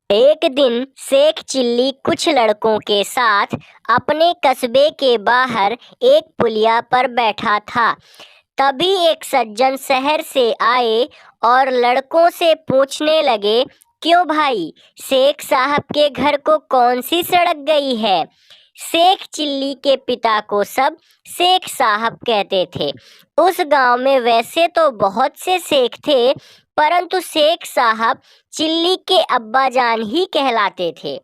एक दिन शेख चिल्ली कुछ लड़कों के साथ अपने कस्बे के बाहर एक पुलिया पर बैठा था। तभी एक सज्जन शहर से आए और लड़कों से पूछने लगे, क्यों भाई, शेख साहब के घर को कौन सी सड़क गई है? शेख चिल्ली के पिता को सब शेख साहब कहते थे। उस गांव में वैसे तो बहुत से शेख थे, परंतु शेख साहब चिल्ली के अब्बा जान ही कहलाते थे।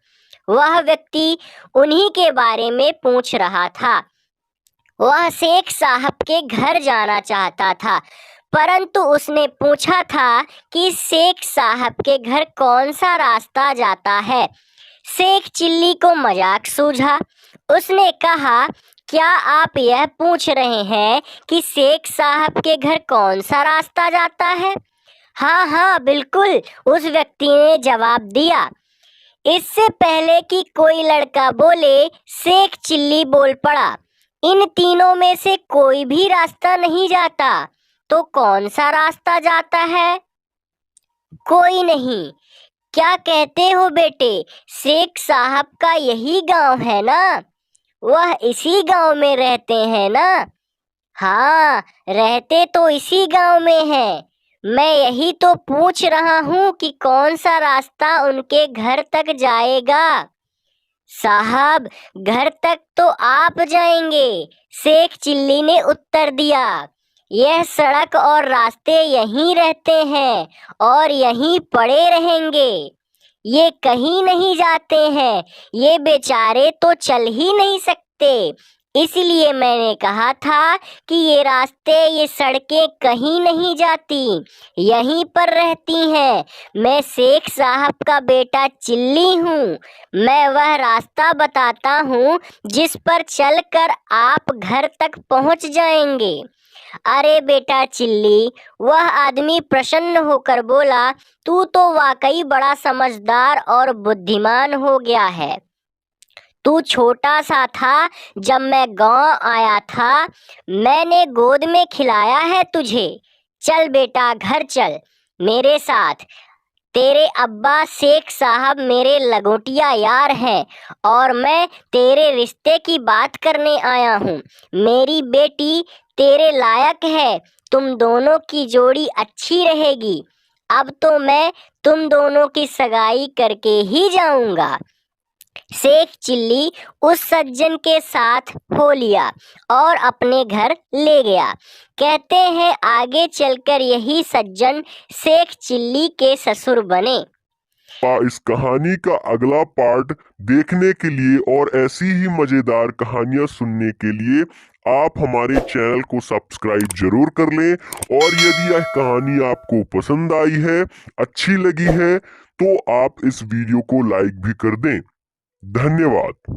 वह व्यक्ति उन्हीं के बारे में पूछ रहा था। वह शेख साहब के घर जाना चाहता था, परंतु उसने पूछा था कि शेख साहब के घर कौन सा रास्ता जाता है। शेख चिल्ली को मजाक सूझा। उसने कहा, क्या आप यह पूछ रहे हैं कि शेख साहब के घर कौन सा रास्ता जाता है? हाँ हाँ बिल्कुल, उस व्यक्ति ने जवाब दिया। इससे पहले कि कोई लड़का बोले, शेख चिल्ली बोल पड़ा, इन तीनों में से कोई भी रास्ता नहीं जाता, तो कौन सा रास्ता जाता है? कोई नहीं। क्या कहते हो बेटे, शेख साहब का यही गांव है ना? वह इसी गांव में रहते हैं ना? हाँ, रहते तो इसी गांव में हैं। मैं यही तो पूछ रहा हूँ कि कौन सा रास्ता उनके घर तक जाएगा। साहब, घर तक तो आप जाएंगे, शेख चिल्ली ने उत्तर दिया। यह सड़क और रास्ते यहीं रहते हैं और यहीं पड़े रहेंगे। ये कहीं नहीं जाते हैं, ये बेचारे तो चल ही नहीं सकते। इसलिए मैंने कहा था कि ये रास्ते, ये सड़कें कहीं नहीं जाती, यहीं पर रहती हैं। मैं शेख साहब का बेटा चिल्ली हूँ। मैं वह रास्ता बताता हूँ जिस पर चलकर आप घर तक पहुँच जाएंगे। अरे बेटा चिल्ली, वह आदमी प्रसन्न होकर बोला, तू तो वाकई बड़ा समझदार और बुद्धिमान हो गया है। तू छोटा सा था जब मैं गांव आया था, मैंने गोद में खिलाया है तुझे। चल बेटा, घर चल मेरे साथ। तेरे अब्बा शेख साहब मेरे लगोटिया यार हैं और मैं तेरे रिश्ते की बात करने आया हूँ। मेरी बेटी तेरे लायक है, तुम दोनों की जोड़ी अच्छी रहेगी। अब तो मैं तुम दोनों की सगाई करके ही जाऊंगा। शेख चिल्ली उस सज्जन के साथ हो लिया और अपने घर ले गया। कहते हैं आगे चलकर यही सज्जन शेख चिल्ली के ससुर बने। इस कहानी का अगला पार्ट देखने के लिए और ऐसी ही मजेदार कहानियां सुनने के लिए आप हमारे चैनल को सब्सक्राइब जरूर कर लें। और यदि यह कहानी आपको पसंद आई है, अच्छी लगी है, तो आप इस वीडियो को लाइक भी कर दें। धन्यवाद।